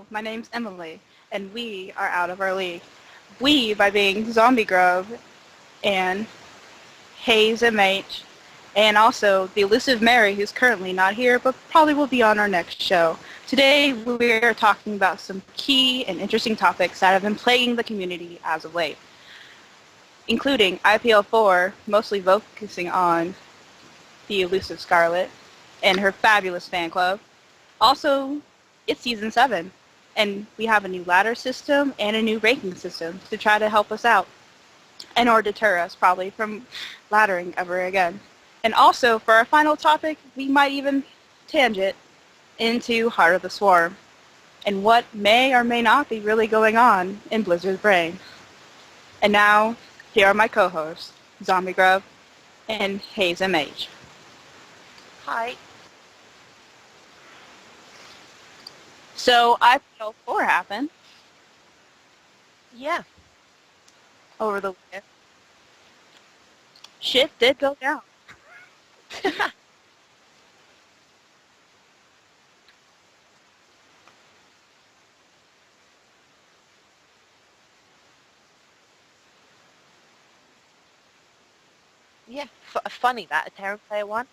my name's Emily, and we are out of our league. We, by being Zombie Grove and Hayes MH, and also the elusive Mary, who's currently not here, but probably will be on our next show. Today, we are talking about some key and interesting topics that have been plaguing the community as of late, including IPL 4, mostly focusing on the elusive Scarlet and her fabulous fan club. Also, it's Season 7, and we have a new ladder system and a new ranking system to try to help us out, and or deter us probably from laddering ever again. And also, for our final topic, we might even tangent into Heart of the Swarm, and what may or may not be really going on in Blizzard's brain. And now, here are my co-hosts, Zombie Grove and Hayes MH. Hi. So IPL 4 happened Yeah. over the weekend. Shit did go down. Yeah. Funny that a Terran player won.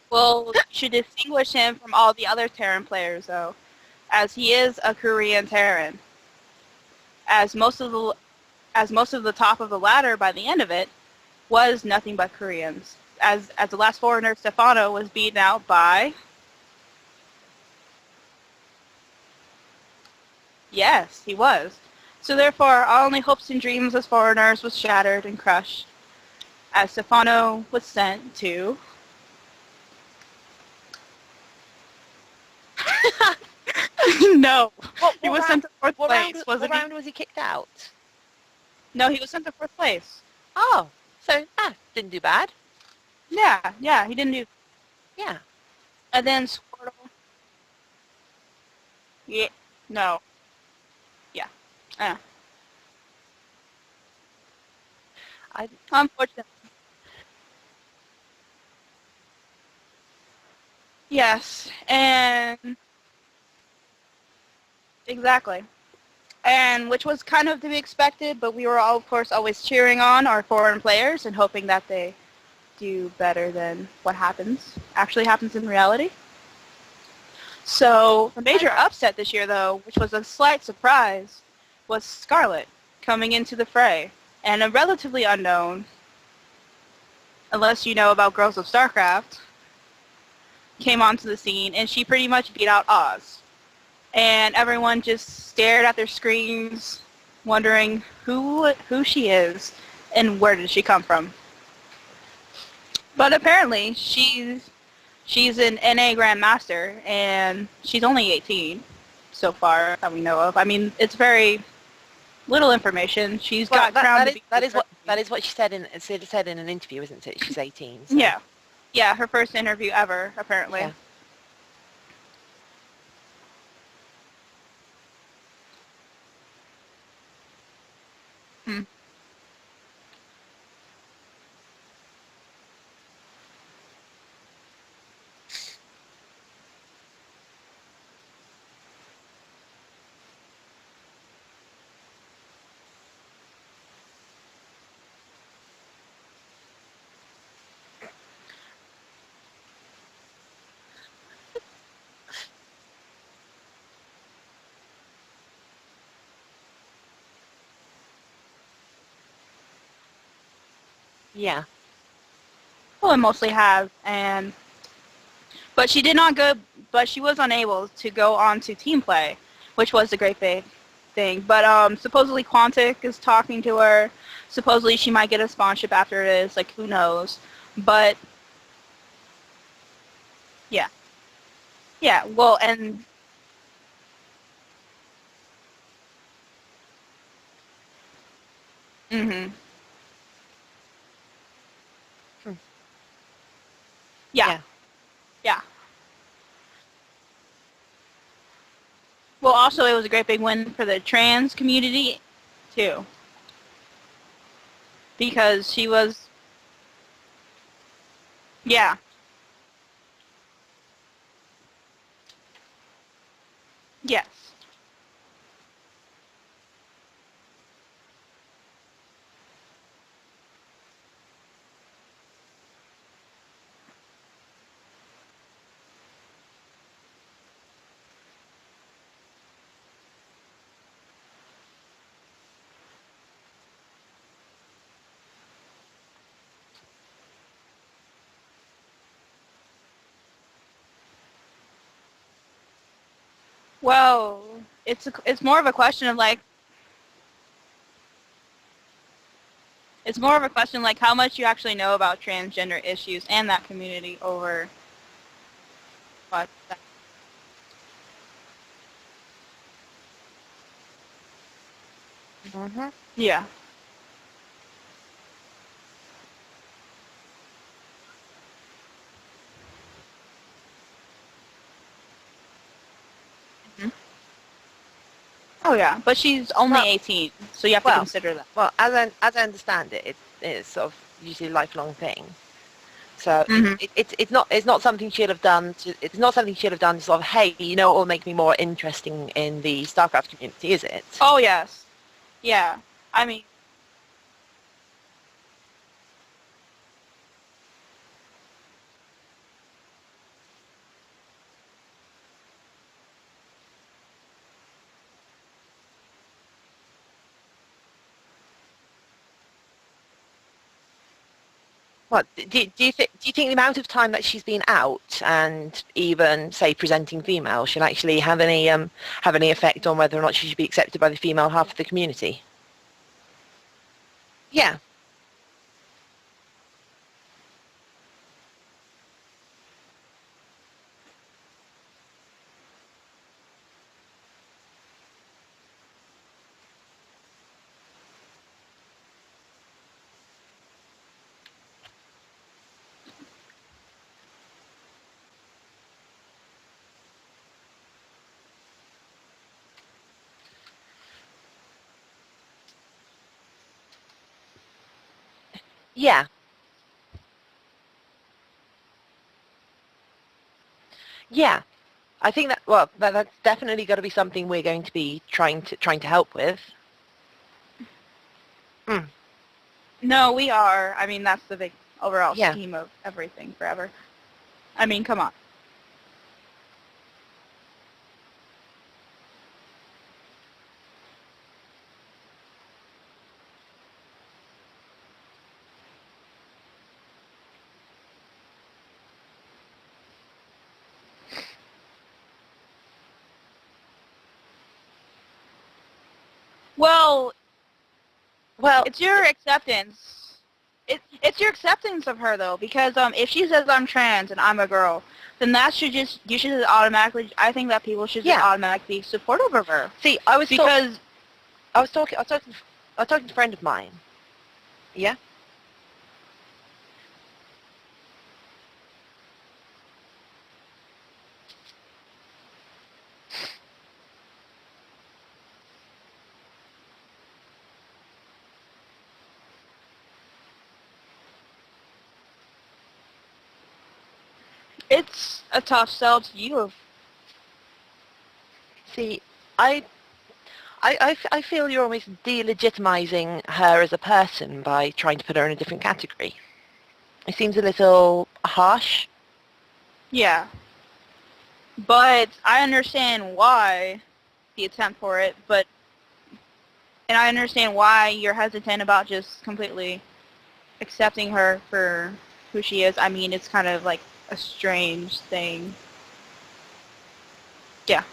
Well, you should distinguish him from all the other Terran players, though, as he is a Korean Terran. As most of the top of the ladder by the end of it was nothing but Koreans. As the last foreigner, Stefano, was beaten out by... Yes, he was. So therefore, our only hopes and dreams as foreigners was shattered and crushed, as Stefano was sent to... No, he was sent to fourth place, wasn't he? What round was he kicked out? No, he was sent to fourth place. Oh, so didn't do bad. Yeah, he didn't do... Yeah. And then Squirtle... Yeah, no. Yeah. Unfortunately. Yes, and... Exactly. And which was kind of to be expected, but we were all, of course, always cheering on our foreign players and hoping that they do better than what actually happens in reality. So the major upset this year, though, which was a slight surprise, was Scarlet coming into the fray. And a relatively unknown, unless you know about Girls of StarCraft, came onto the scene, and she pretty much beat out Oz. And everyone just stared at their screens, wondering who she is and where did she come from. But apparently, she's an NA Grandmaster, and she's only 18 so far that we know of. I mean, it's very little information. She's got crowned. That is what she said in an interview, isn't it? She's 18. So. Yeah, her first interview ever, apparently. Yeah. Yeah. Well, it mostly has, but she did not go. But she was unable to go on to team play, which was a great big thing. But supposedly Quantic is talking to her. Supposedly she might get a sponsorship after this. Like, who knows? But yeah. Well, and yeah. Yeah. Well, also it was a great big win for the trans community too, because she was... Yeah. Yes. Well, it's more of a question of like it's more of a question like how much you actually know about transgender issues and that community over what. Hmm. Yeah. Mhm. Oh yeah, but she's only Well, 18, so you have to well, consider that. well. As I understand it, it's sort of usually a lifelong thing. So Hmm. it's not something she'll have done. It's not something she'll have done to sort of, hey, what will make me more interesting in the StarCraft community, is it? Oh yes. Yeah. I mean, What do you think the amount of time that she's been out and even say presenting female should actually have any effect on whether or not she should be accepted by the female half of the community? Yeah, yeah, yeah. I think that's definitely got to be something we're going to be trying to help with. Mm, no, we are. I mean, that's the big overall yeah. scheme of everything forever. I mean, come on. Well, Well, it's your acceptance. It's your acceptance of her though, because if she says I'm trans and I'm a girl, then that should just you should just automatically. I think that people should just yeah. automatically be supportive of her See, I was talk, because I was talking, I was talking, I was talking to a friend of mine. Yeah. it's a tough sell to you. Of See, I I feel you're almost delegitimizing her as a person by trying to put her in a different category. It seems a little harsh. yeah, but I understand why the attempt for it, but and I understand why you're hesitant about just completely accepting her for who she is. I mean, it's kind of like a strange thing. Yeah.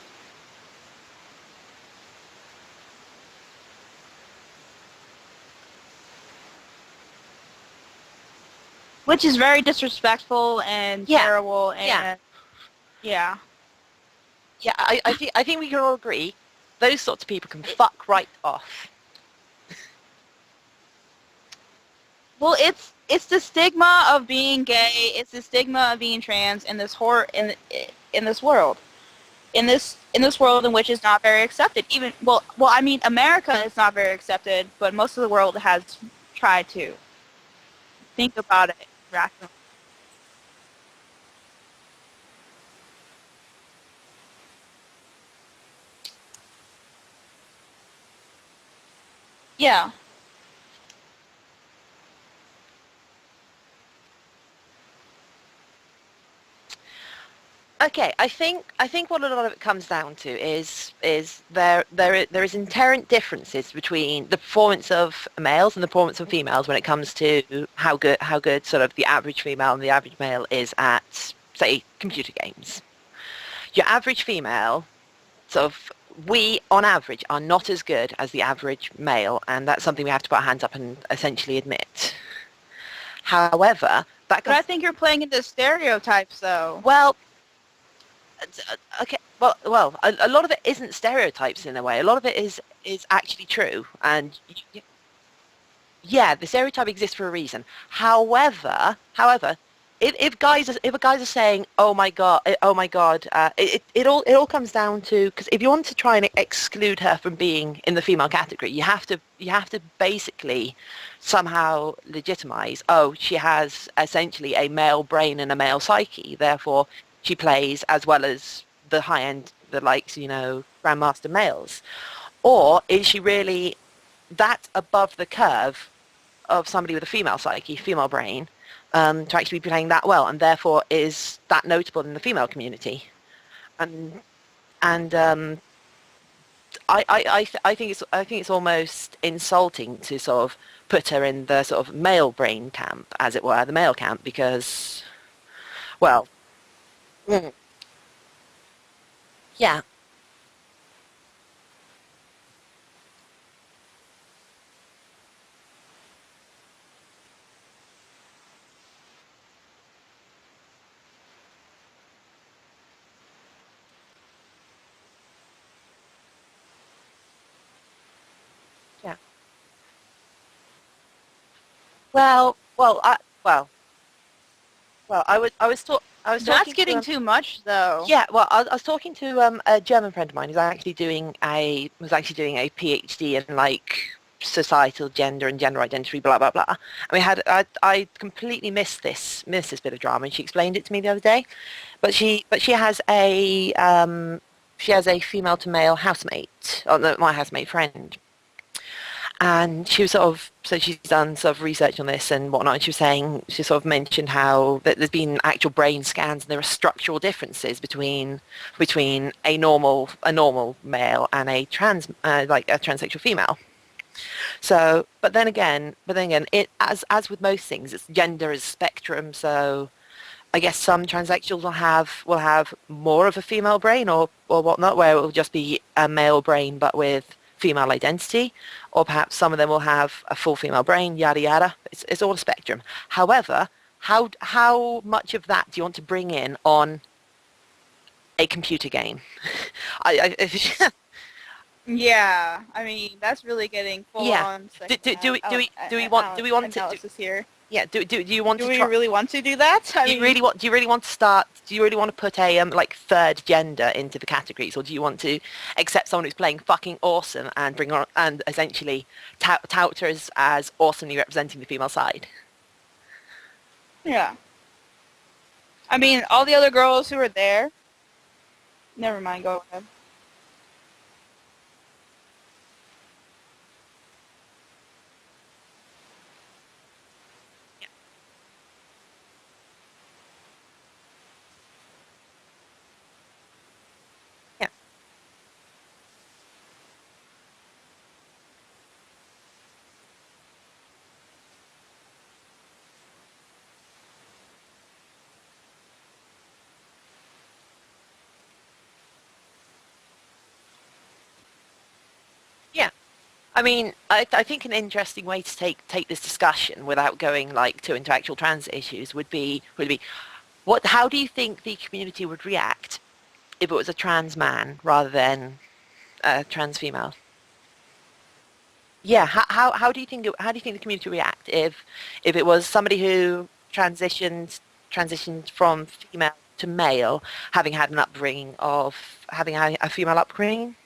Which is very disrespectful and Yeah, terrible yeah, and yeah. yeah. I think we can all agree those sorts of people can fuck right off. Well, it's the stigma of being gay. It's the stigma of being trans in this in this world. In this world in which it's not very accepted. Even well, I mean, America is not very accepted, but most of the world has tried to think about it rationally. Yeah. Okay, I think what a lot of it comes down to is there is inherent differences between the performance of males and the performance of females when it comes to how good sort of the average female and the average male is at, say, computer games. Your average female, sort of, we on average are not as good as the average male, and that's something we have to put our hands up and essentially admit. However, that But I comes, think you're playing into stereotypes, though. well, okay, well, a lot of it isn't stereotypes in a way. A lot of it is actually true, and yeah, the stereotype exists for a reason. However, if guys are saying, "Oh my God, oh my God," it all comes down to, because if you want to try and exclude her from being in the female category, you have to basically somehow legitimize. Oh, she has essentially a male brain and a male psyche, therefore she plays as well as the high end, the likes, grandmaster males. Or is she really that above the curve of somebody with a female psyche, female brain, to actually be playing that well, and therefore is that notable in the female community? And and I think it's almost insulting to sort of put her in the sort of male brain camp, as it were, the male camp, because, well, mm, yeah, yeah. Well, well, I was That's talking to getting too much, though. Yeah, well, I was talking to a German friend of mine who's actually doing a was actually doing a PhD in like societal gender and gender identity, blah blah blah. And I completely missed this bit of drama, and she explained it to me the other day. But she has a female to male housemate, or no, my housemate friend, and she was sort of, so she's done sort of research on this and whatnot. And she was saying, she sort of mentioned how that there's been actual brain scans and there are structural differences between a normal male and a like a transsexual female. So, but then again, it, as with most things, it's gender is spectrum. So I guess some transsexuals will have more of a female brain or whatnot, where it will just be a male brain but with female identity, or perhaps some of them will have a full female brain, yada yada. It's all a spectrum. However, how much of that do you want to bring in on a computer game? I Yeah, I mean, that's really getting full yeah. on Do, do, do we do we do we want do we want to do analysis here. yeah do you want Do to we try? really want to do that? I mean, Do you really want to put a like third gender into the categories, or do you want to accept someone who's playing fucking awesome and bring on and essentially tout her as awesomely representing the female side? yeah. I mean, all the other girls who were there. Never mind. Go ahead. Yeah, yeah. I mean, I think an interesting way to take this discussion without going like too into actual trans issues would be how do you think the community would react if it was a trans man rather than a trans female? Yeah, how do you think the community would react if it was somebody who transitioned from female to male, having had an upbringing of having a female upbringing,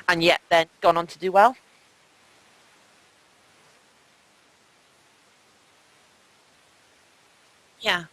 and yet then gone on to do well? Yeah,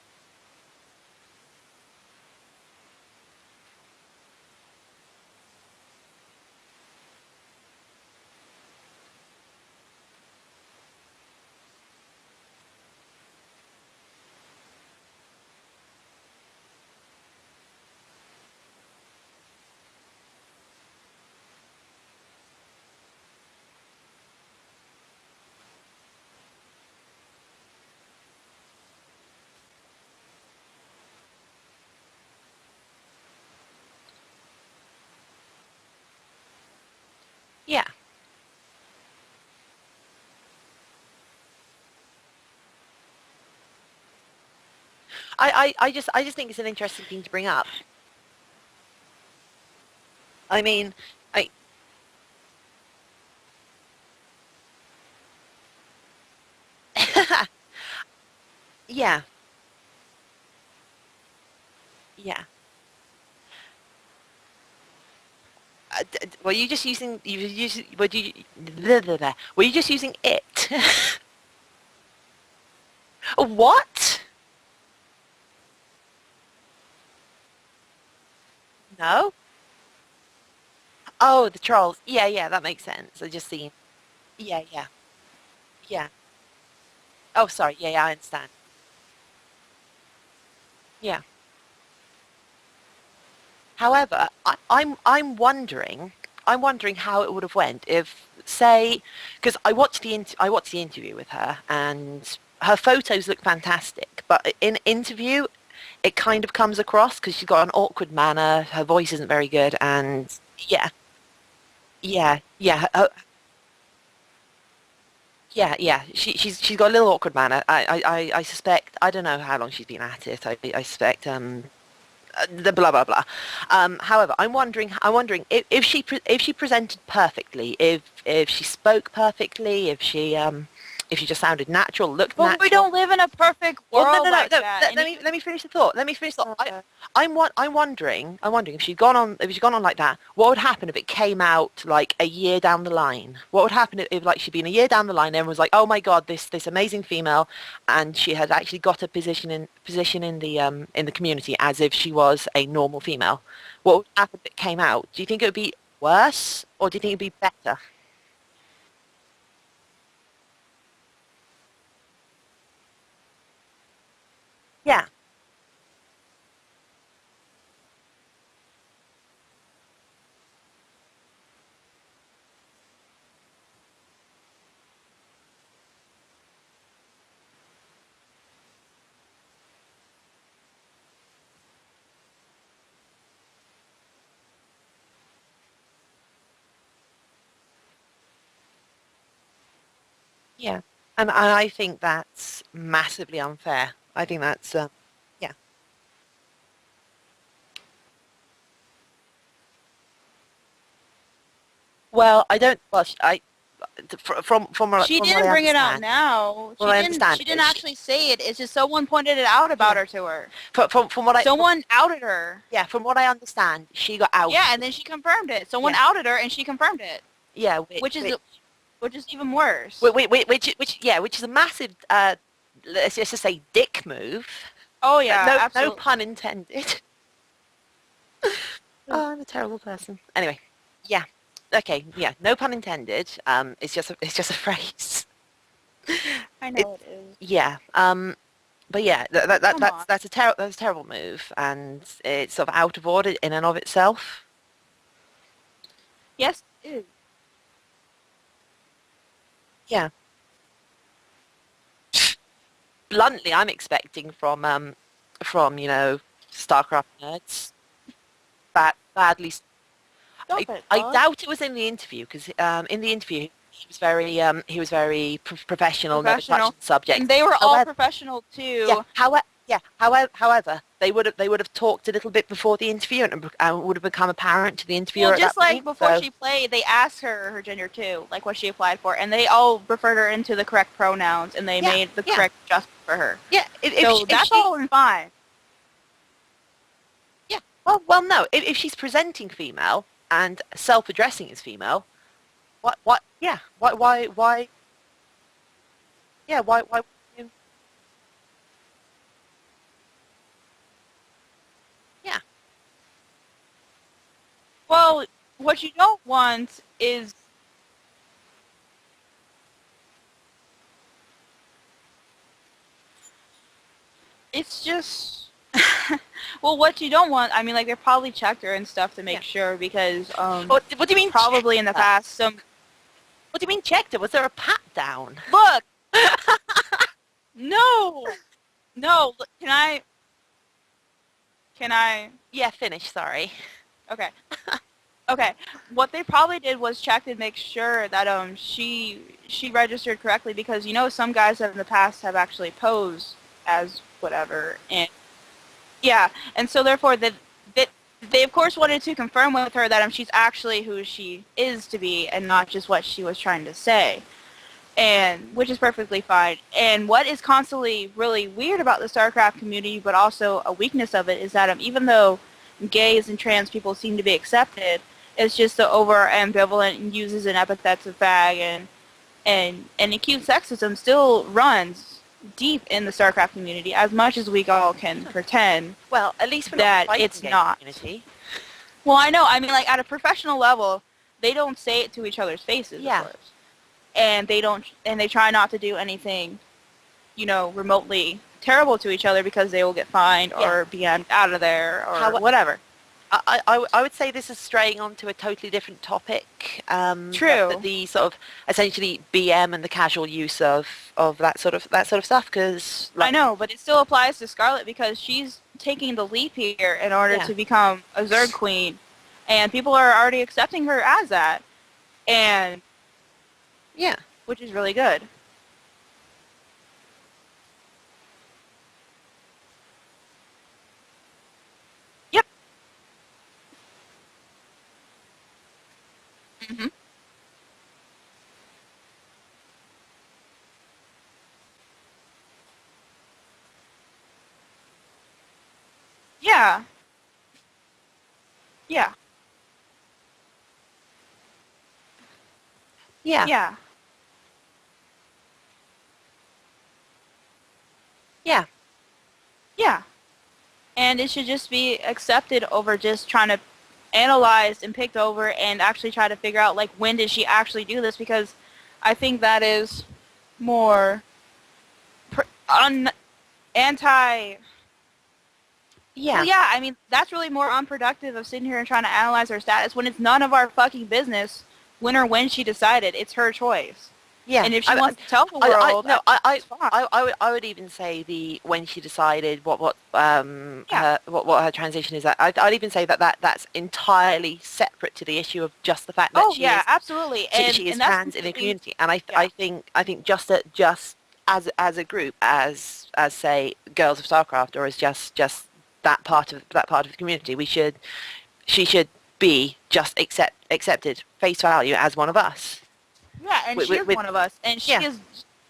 I just think it's an interesting thing to bring up. I mean, I yeah, yeah. Were you just using you were using were you blah, blah, blah. Were you just using it? What? No? Oh, the trolls. Yeah, yeah, that makes sense. I just seen. Yeah, yeah, yeah. Oh, sorry. Yeah, yeah, I understand. Yeah. However, I'm wondering how it would have went if, say, because I watched the interview with her, and her photos look fantastic, but in interview, it kind of comes across because she's got an awkward manner, her voice isn't very good, and yeah, yeah, yeah, yeah, yeah. She's got a little awkward manner. I suspect. I don't know how long she's been at it. I suspect the blah blah blah. However, I'm wondering if she presented perfectly, if she spoke perfectly, if she just sounded natural, looked But we natural. don't live in a perfect Well, no, world no, no, like no. that. Let me finish the thought. Let me finish the thought. Okay. I'm wondering if she'd gone on like that. What would happen if it came out like a year down the line? What would happen if like she'd been a year down the line, and everyone was like, "Oh my God, this amazing female," and she had actually got a position in the community as if she was a normal female. What would happen if it came out? Do you think it would be worse, or do you think it'd be better? Yeah, yeah. And I think that's massively unfair. I think that's yeah. Well, I don't. Well, She from what didn't I bring it out understand, now. what She I didn't. understand She didn't is actually say it. It's just someone pointed it out about yeah. her to her. From what I Someone outed her. yeah, from what I understand, she got Yeah, outed. and then she confirmed it. Someone Yeah, outed her, and she confirmed it, yeah, which is which is even worse. which is a massive let's just say dick move. Oh yeah, No absolutely. pun intended. Oh, I'm a terrible person. Anyway, yeah. Okay, yeah, no pun intended. It's just a phrase. I It know it is. yeah. But yeah, Come on. that's a terrible move, and it's sort of out of order in and of itself. Yes, it is. Yeah, bluntly, I'm expecting from StarCraft nerds badly. Stop it, I dog. doubt it was in the interview because in the interview he was very professional, never touched Professional, the subject. and they were all However, professional yeah, too. however, they would have talked a little bit before the interview, and would have become apparent to the Well, interviewer at just that like point. before So she played, they asked her gender too, like what she applied for, and they all referred her into the correct pronouns, and they yeah, made the yeah, correct adjustment for her. yeah. If So if that's she all fine. yeah, well, no. If she's presenting female and self-addressing as female, what? Yeah, why? Yeah, why? Yeah. Well, what you don't want is it's just well, what you don't want. I mean, like they probably checked her and stuff to Yeah. make sure because What do you mean checked probably in the her? past some What do you mean checked her? Was there a pat down? look no no can I Yeah, finish. Sorry. okay. Okay, what they probably did was check to make sure that she registered correctly because some guys in the past have actually posed as whatever, and Yeah, and so therefore that they of course wanted to confirm with her that she's actually who she is to be and not just what she was trying to say, and which is perfectly fine. And what is constantly really weird about the StarCraft community, but also a weakness of it, is that even though gays and trans people seem to be accepted, it's just the over ambivalent uses and epithets of fag and acute sexism still runs deep in the StarCraft community, as much as we all can pretend Well, at least we're not the that fighting it's game not. community. Well, I know. I mean, like, at a professional level, they don't say it to each other's faces, of Yeah. course. And they don't, and they try not to do anything, remotely terrible to each other because they will get fined Yeah. or be out of there or How, whatever. I would say this is straying onto a totally different topic. True. The sort of essentially BM and the casual use of that sort of stuff. Because I like, know, but it still applies to Scarlet because she's taking the leap here in order yeah, to become a Zerg queen, and people are already accepting her as that, and yeah, which is really good. Yep. Hmm. Yeah. Yeah. yeah, Yeah. yeah, Yeah. And it should just be accepted over just trying to analyze and picked over and actually try to figure out, like, when did she actually do this, because I think that is more anti. Well, yeah, yeah, I mean, that's really more unproductive of sitting here and trying to analyze her status when it's none of our fucking business when or when she decided. It's her choice. yeah. And if she wants to tell the I world, no, it's fine. I would even say the when she decided Yeah. what her transition is. I'd even say that's entirely separate to the issue of just the fact that Oh, yeah, absolutely. she is And that's trans in the completely, community. And yeah. I think just as a group, as say girls of StarCraft, or as just that part of the community, she should be just accepted face value as one of us. Yeah, and she is With one of us. And yeah. she is,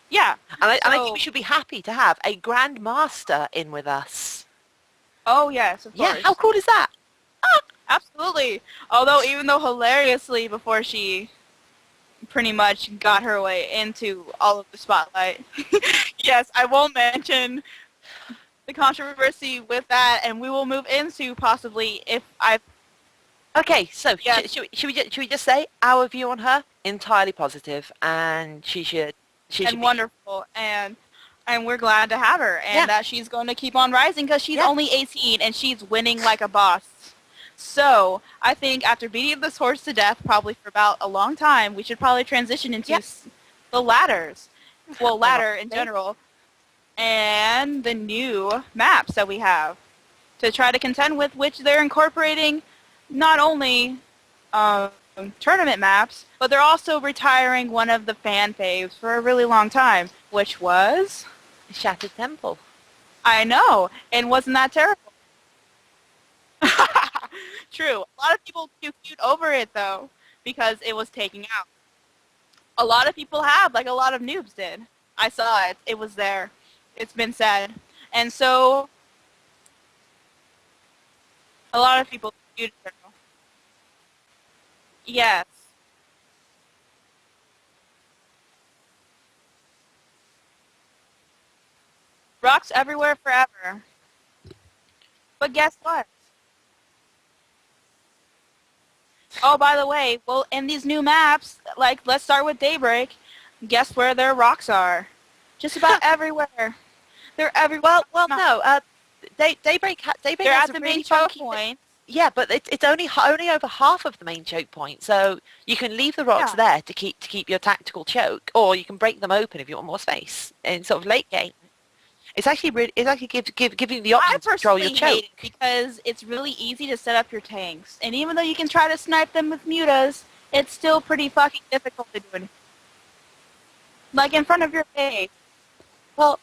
yeah. And I think we So, should be happy to have a Grand Master in with us. oh, yes, of Yeah, how course. cool is that? Absolutely. Although, even though hilariously before she pretty much got her way into all of the spotlight. Yes, I won't mention the controversy with that, and we will move into possibly if I. Okay, so Yes, should we just say our view on her entirely positive, and she should and be wonderful, and we're glad to have her, yeah, and that she's going to keep on rising because she's yeah, only 18 and she's winning like a boss. So I think after beating this horse to death, probably for about a long time, we should probably transition into yeah. the ladders. Well, ladder in Ironically. general, and the new maps that we have to try to contend with, which they're incorporating not only um, tournament maps, but they're also retiring one of the fan faves for a really long time, which was, Shattered Temple. I know, and wasn't that terrible? True. A lot of people cute over it though, because it was taking out. A lot of people have, like a lot of noobs did. I saw it. It was there. It's been said. And so a lot of people cute it. Yes. Rocks everywhere forever. But guess what? Oh, by the way, well, in these new maps, like, let's start with Daybreak. Guess where their rocks are? Just about everywhere. They're everywhere. Well, no. Daybreak They're has at a the really main choke funky. point. Yeah, but it's only over half of the main choke point, so you can leave the rocks Yeah. there to keep your tactical choke, or you can break them open if you want more space in sort of late game. It's actually giving you the I option to control your personally hate choke. it because it's really easy to set up your tanks. And even though you can try to snipe them with mutas, it's still pretty fucking difficult to do it. Like in front of your base. Well,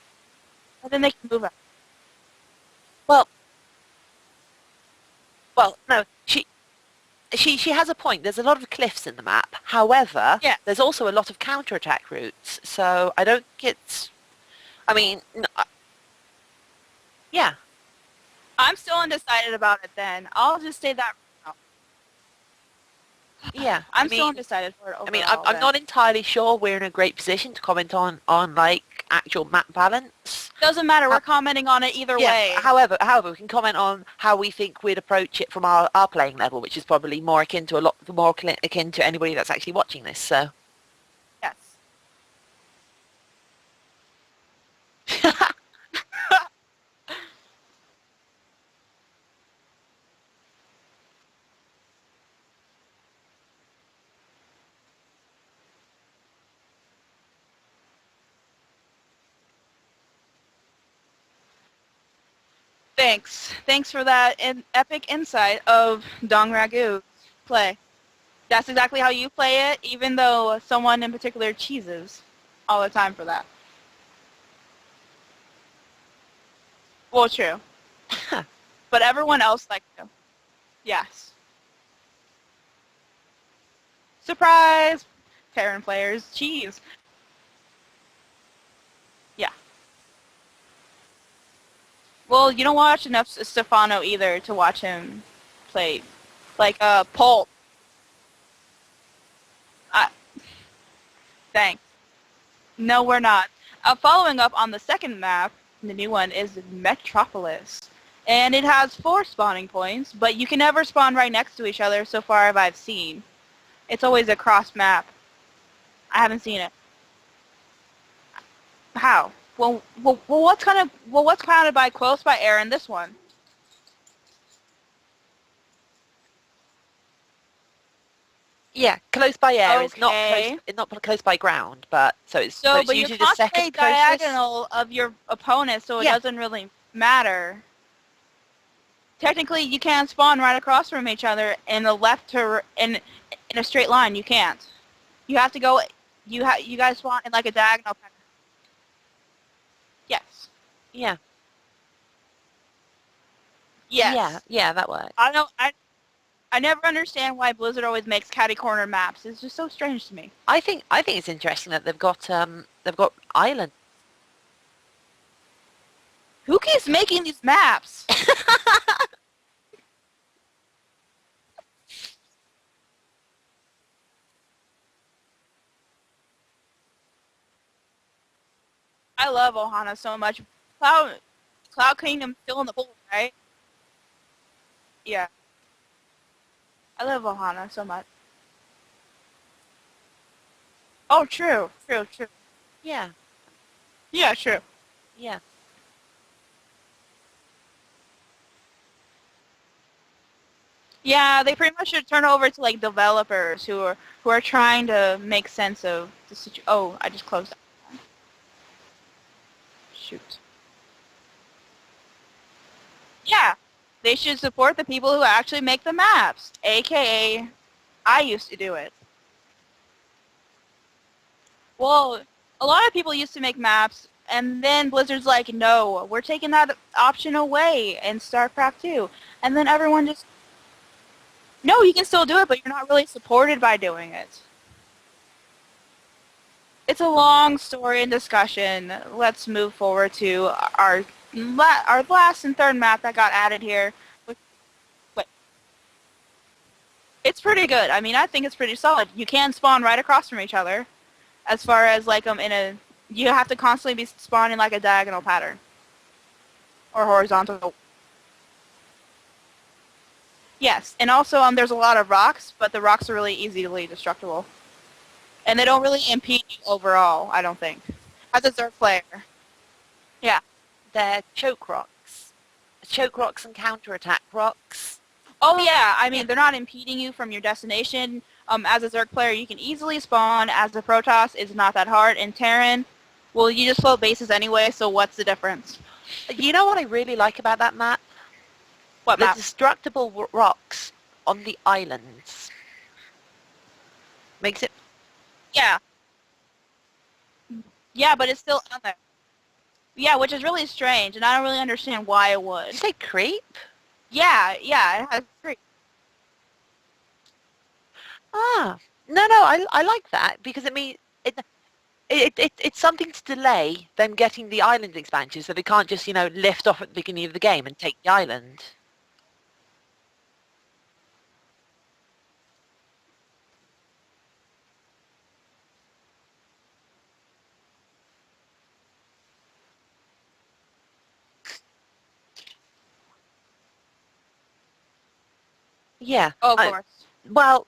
And then they can move up. well, Well, no, she has a point. There's a lot of cliffs in the map. However, Yeah, there's also a lot of counterattack routes. So I don't think it's. I mean, yeah, I'm still undecided about it. Then I'll just say that right now. yeah. I'm still undecided for it I'm overall. I'm Then not entirely sure we're in a great position to comment on like actual map balance. doesn't matter. How, We're commenting on it either yeah. way. However, we can comment on how we think we'd approach it from our playing level, which is probably more akin to akin to anybody that's actually watching this. So. Yes. Thanks for that epic insight of Dong Ragu's play. That's exactly how you play it, even though someone in particular cheeses all the time for that. Well, true. But everyone else likes you. Yes. Surprise! Terran players cheese. Yeah. Well, you don't watch enough Stefano either to watch him play. Like, Pulp. Uh, thanks. No, we're not. Following up on the second map, the new one is Metropolis. And it has 4 spawning points, but you can never spawn right next to each other so far as I've seen. It's always a cross map. I haven't seen it. How? What's counted by close by air in this one? Yeah, close by air is Okay. not close by ground, but So, it's but you're usually the constantly second closest. diagonal of your opponent, so it Yeah, doesn't really matter. Technically, you can't spawn right across from each other in the left to in a straight line. You can't. You have to go. You guys spawn in like a diagonal pattern. Yes. yeah, Yes. yeah, that works. I don't. I never understand why Blizzard always makes catty corner maps. It's just so strange to me. I think it's interesting that they've got islands. Who keeps making these maps? I love Ohana so much. Cloud Kingdom's still in the pool, right? Yeah. I love Ohana so much. Oh, true. Yeah, Yeah, true. yeah. Yeah, they pretty much should turn over to like developers who are trying to make sense of the situation. Oh, I just closed. Shoot. Yeah, they should support the people who actually make the maps, aka I used to do it. Well, a lot of people used to make maps, and then Blizzard's like, no, we're taking that option away in StarCraft 2. And then everyone just, no, you can still do it, but you're not really supported by doing it. It's a long story and discussion. Let's move forward to our last and third map that got added here. Wait, it's pretty good. I mean, I think it's pretty solid. You can spawn right across from each other. As far as like in a, you have to constantly be spawning like a diagonal pattern or horizontal. Yes, and also there's a lot of rocks, but the rocks are really easily destructible, and they don't really impede you overall. I don't think. As a Zerg player, yeah. They're choke rocks and counterattack rocks. Oh yeah, I Yeah, mean they're not impeding you from your destination. As a Zerg player, you can easily spawn. As a Protoss, it's not that hard. In Terran, well, you just float bases anyway. So what's the difference? you know what I really like about that map? What The map? destructible rocks on the islands makes it. Yeah, yeah, but it's still on there. Yeah, which is really strange, and I don't really understand why it Did would. you say creep? Yeah, yeah, it has three. Ah, no, I like that because it means it's something to delay them getting the island expansion, so they can't just lift off at the beginning of the game and take the island. Yeah. Oh, of course. Well,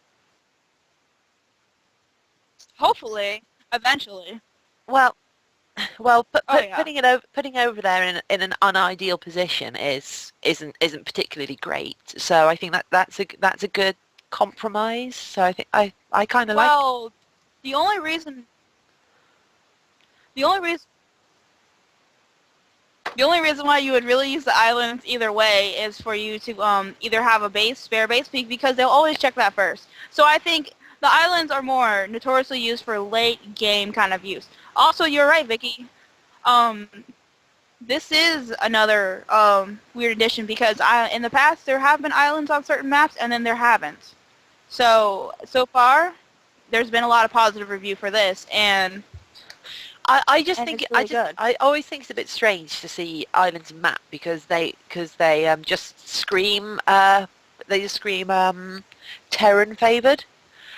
Hopefully, eventually. well, Oh yeah. putting over there in an unideal position isn't particularly great. So I think that's a good compromise. So I think I kind of like. Well, the only reason the only reason the only reason why you would really use the islands either way is for you to either have a spare base peak because they'll always check that first. So I think the islands are more notoriously used for late game kind of use. Also, you're right, Vicky. Um, this is another weird addition because in the past there have been islands on certain maps and then there haven't. So far, there's been a lot of positive review for this, I just and think it's really good. I always think it's a bit strange to see islands map because they just scream Terran favored.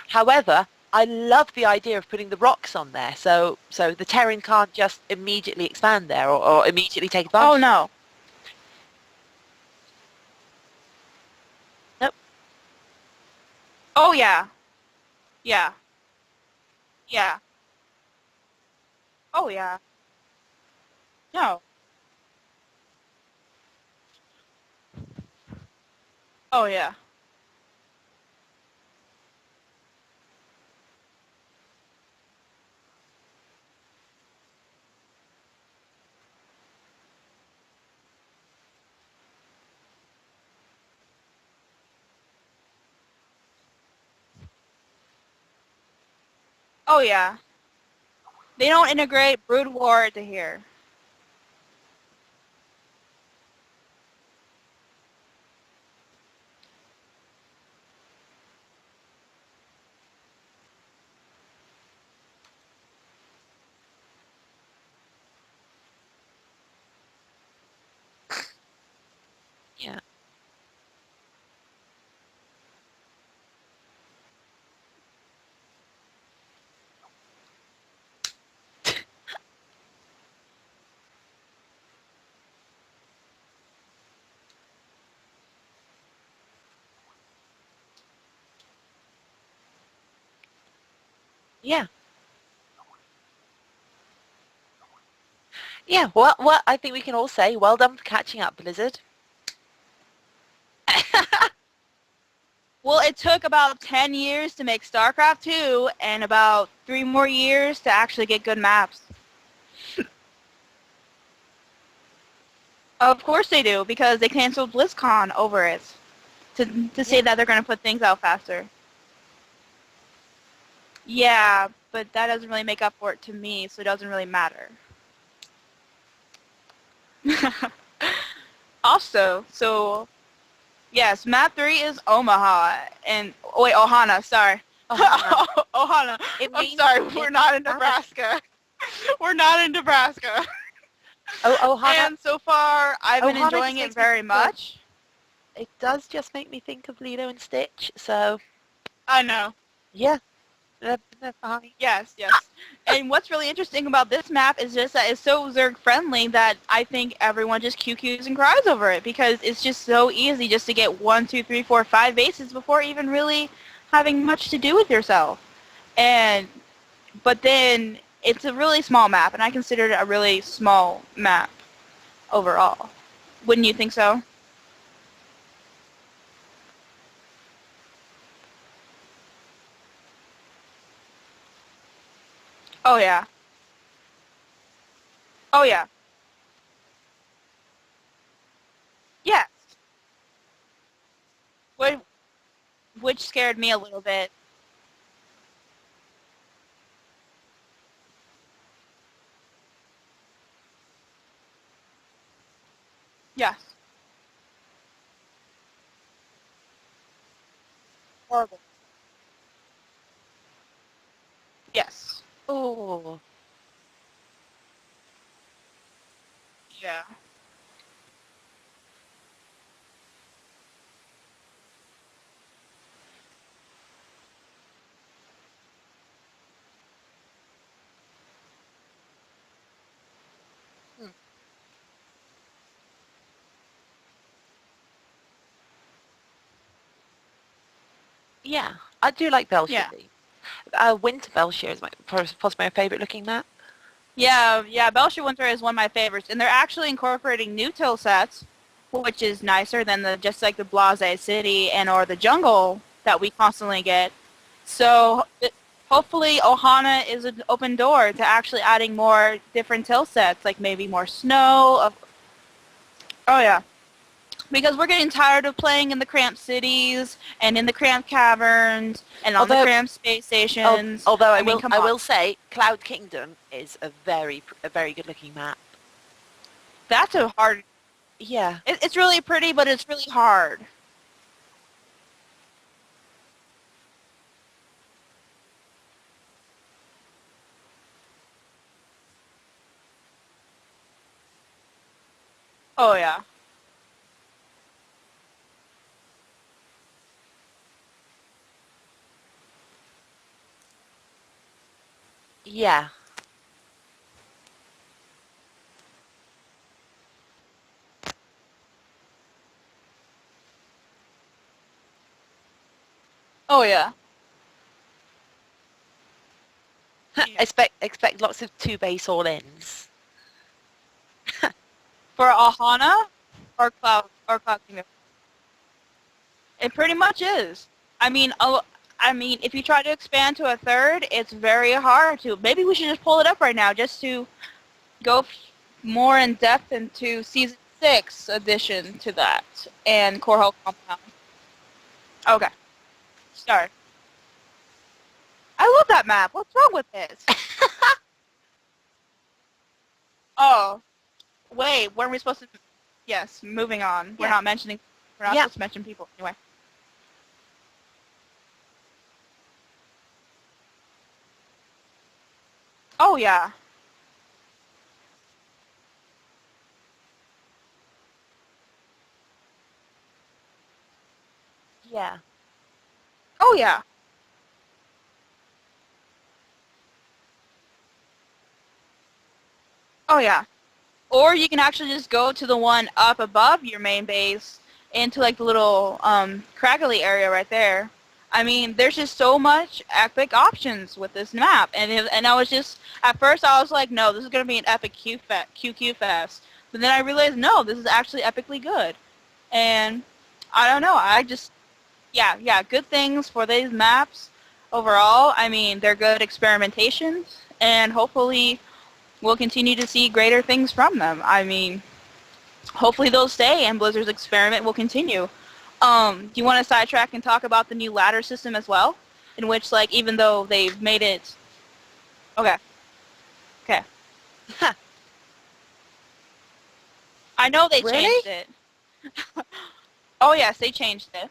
However, I love the idea of putting the rocks on there, so the Terran can't just immediately expand there or immediately take Oh advantage. no. Nope. Oh yeah. Yeah. Yeah. Oh yeah. No. Oh yeah. Oh yeah. They don't integrate Brood War into here. Yeah. Yeah. Yeah. Well, I think we can all say well done for catching up, Blizzard. Well, it took about 10 years to make StarCraft 2 and about 3 more years to actually get good maps. Of course they do, because they canceled BlizzCon over it to say Yeah. that they're going to put things out faster. Yeah, but that doesn't really make up for it to me, so it doesn't really matter. Also, so yes, map 3 is Omaha and oh, wait, Ohana, sorry. Oh, Hannah, Ohana. it I'm means sorry, we're in not in Spanish. Nebraska. We're not in Nebraska. Oh, Hannah, And so far, I've been Ohana enjoying just it makes me very think of much. it does just make me think of Lilo and Stitch. So I know. yeah, they're fine. Yes, yes. And what's really interesting about this map is just that it's so Zerg friendly that I think everyone just QQs and cries over it because it's just so easy just to get 1, 2, 3, 4, 5 bases before even really having much to do with yourself. And but then it's a really small map, and I consider it a really small map overall. Wouldn't you think so? Oh yeah. Oh yeah. Yes. Which, which scared me a little bit. Yes. horrible. Yes. Oh, Yeah. hmm. Yeah, I do like Yeah. Belshire. Winter Belshire is possibly my favourite looking map. Yeah, Belshire Winter is one of my favorites, and they're actually incorporating new till sets, which is nicer than the just like the Blase City and or the jungle that we constantly get. So hopefully Ohana is an open door to actually adding more different till sets, like maybe more snow. Oh yeah, because we're getting tired of playing in the cramped cities and in the cramped caverns and on the Although, cramped space stations. although I mean, come I on. will say, Cloud Kingdom is a very good looking map. That's a hard. Yeah, It's really pretty, but it's really hard. Oh yeah. yeah, Oh yeah. Yeah. expect lots of two base all ins. For Ohana or Cloud Kingdom. It pretty much is. I mean, if you try to expand to a third, it's very hard to. Maybe we should just pull it up right now just to go more in depth into season 6 addition to that and Core Compound. Okay, start. I love that map. What's wrong with this? Oh, wait, weren't we supposed to? Yes, moving on. We're Yeah, not mentioning. We're not yeah, supposed to mention people anyway. Oh yeah. yeah, Oh yeah. Oh yeah. Or you can actually just go to the one up above your main base into like the little craggly area right there. I mean, there's just so much epic options with this map, and I was just at first I was like, no, this is gonna be an epic QQ fest, but then I realized no, this is actually epically good, and I don't know, I just yeah, good things for these maps overall. I mean, they're good experimentations, and hopefully we'll continue to see greater things from them. I mean, hopefully they'll stay and Blizzard's experiment will continue. Do you want to sidetrack and talk about the new ladder system as well? In which, like, even though they've made it... Okay, okay. I know they really? changed it. Oh, yes, they changed it.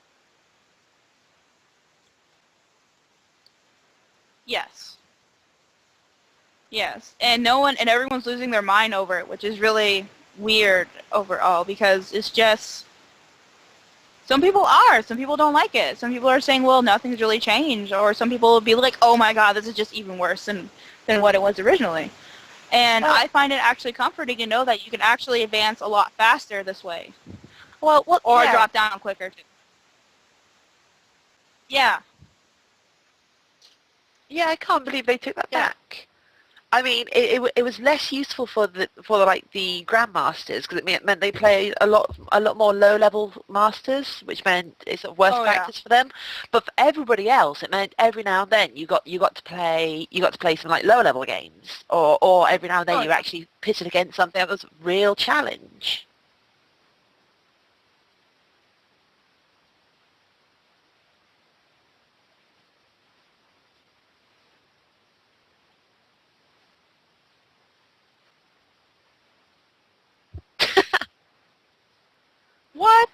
Yes. Yes. And no one, and everyone's losing their mind over it, which is really weird overall because it's just... Some people are. Some people don't like it. Some people are saying, well, nothing's really changed. Or some people will be like, oh my god, this is just even worse than what it was originally. And Well, I find it actually comforting to know that you can actually advance a lot faster this way. what? Or Yeah, drop down quicker, too. Yeah. yeah. I can't believe they took that Yeah. back. I mean, it was less useful for the like the grandmasters because it meant they played a lot more low level masters, which meant it's sort of worse Oh, yeah. practice for them. But for everybody else, it meant every now and then you got to play some like lower level games, or every now and then Oh, you yeah. actually pitted against something that was a real challenge. What?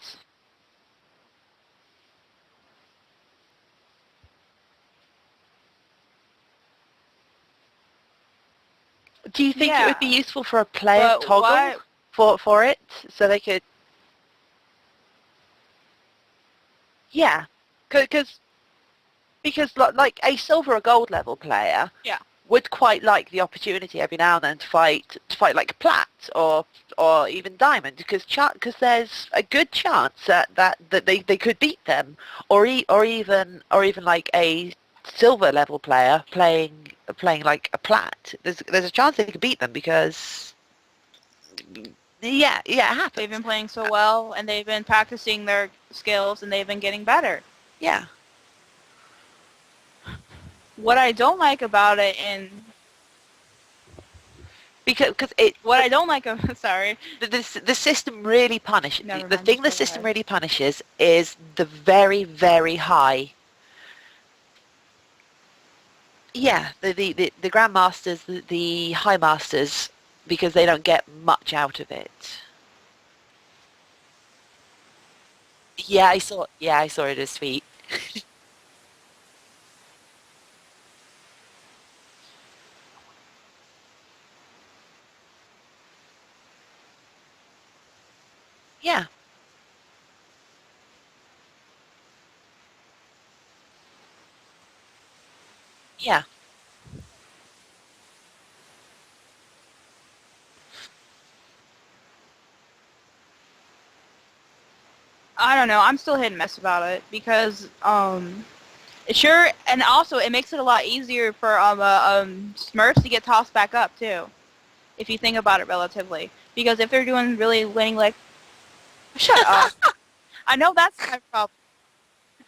Do you think it would be Yeah, useful for a player but toggle what? for it so they could? Yeah, because like a silver or gold level player Yeah. would quite like the opportunity every now and then to fight like plat or even diamond because there's a good chance that they could beat them or even like a silver level player playing like a plat. There's a chance they could beat them because yeah, it They've happens. been playing so well, and they've been practicing their skills, and they've been getting better. Yeah, What I don't like about it, and because it what I don't like, sorry, the system really punishes never the mind, thing just the go system ahead. really punishes is the very very high. Yeah, the grandmasters, the high masters, because they don't get much out of it. Yeah, I saw. Yeah, I saw it as tweet. Yeah, yeah, I don't know. I'm still hit and miss about it because sure, and also it makes it a lot easier for Smurfs to get tossed back up too, if you think about it relatively. Because if they're doing really winning, like, shut up. I know that's my problem.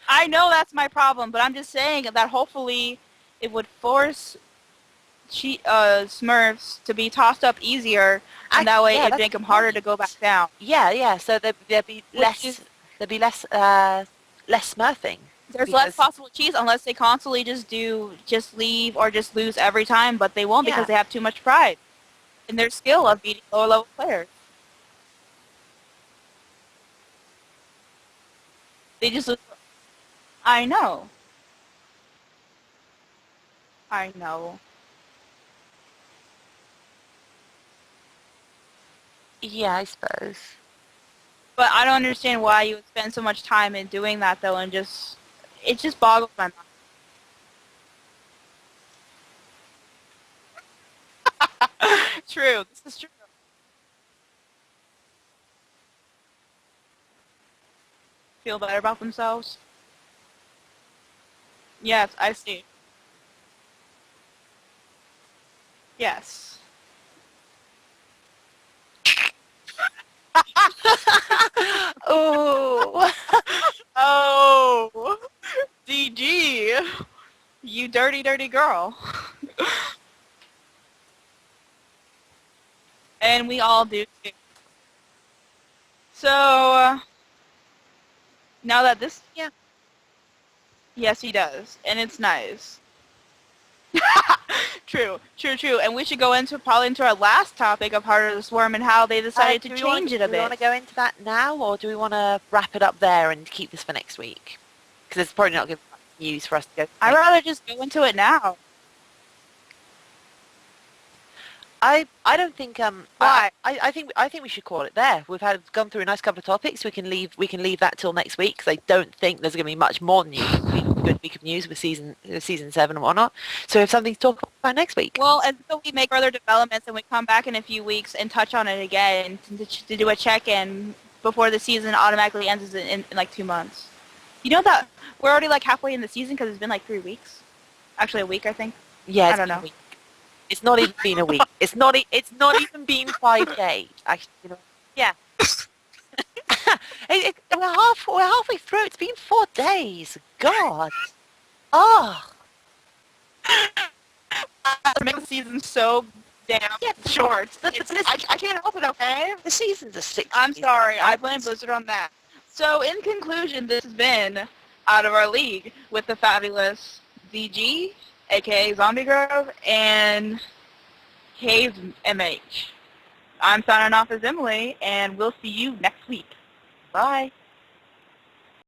I know that's my problem, but I'm just saying that hopefully it would force Smurfs to be tossed up easier, and that way yeah. it'd That's make the them harder to go back point. down. Yeah. So Which is there'd be less smurfing there's less because possible cheese unless they constantly just leave or just lose every time, but they won't because yeah, they have too much pride in their skill of beating lower level players. They just lose. I know. I know. yeah, I suppose. But I don't understand why you would spend so much time in doing that though, and just it just boggles my mind. True. This is true. Feel better about themselves. Yes, I see. Yes. Oh, Oh, DG, you dirty, dirty girl. And we all do too. So, now that this, yeah. yes, he does. And it's nice. True, true, true. And we should go into probably into our last topic of Heart of the Swarm and how they decided to change it a Do we want bit. to go into that now, or do we want to wrap it up there and keep this for next week? Because it's probably not good news for us to go to I'd next. rather just go into it now. I don't think Why? I think we should call it there. We've had gone through a nice couple of topics. We can leave that till next week because I don't think there's going to be much more news. Good week of news with season 7 and whatnot. So we have something to talk about next week. Well, until we make further developments and we come back in a few weeks and touch on it again to do a check-in before the season automatically ends in like 2 months. You know that we're already like halfway in the season because it's been like 3 weeks. Actually, a week, I think. Yeah, I it's don't been a know. week. It's not even been a week. It's not even been 5 days. Actually, yeah. We're halfway through. It's been 4 days. God. Oh. Make the season so damn Yeah, short. but I can't help it, okay? the season's a 6 I'm days now, sorry. I right? blame Blizzard on that. So, in conclusion, this has been Out of Our League with the fabulous ZG, aka Zombie Grove, and Hayes MH. I'm signing off as Emily, and we'll see you next week. Bye.